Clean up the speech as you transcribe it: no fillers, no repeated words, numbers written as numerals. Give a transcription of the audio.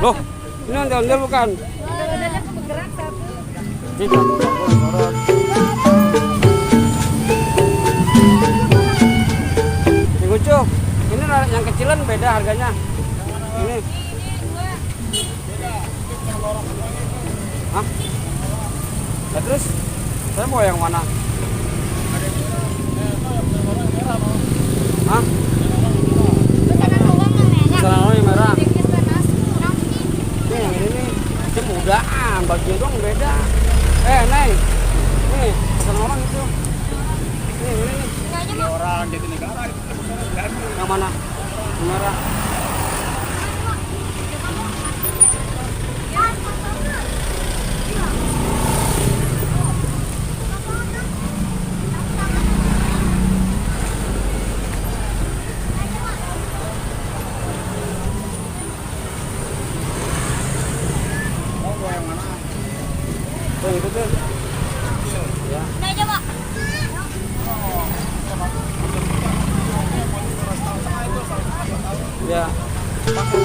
Loh, ini ondel-ondel bukan? Ondel-ondelnya bergerak satu. Tidak, bukan. Yang ucuk, ini yang kecilan beda harganya. Ini. Hah? Ya, terus saya mau yang mana? Hah? Celana yang merah. Nih, yang ini nih. Itu mudaan, bajunya doang beda. Neng. Nih, pesan orang itu. Nih, ini nih. Orang jadi negara itu. Yang mana? Yang merah. Tuh, itu tuh. Ya. Ini aja, Pak. Ya. Pakai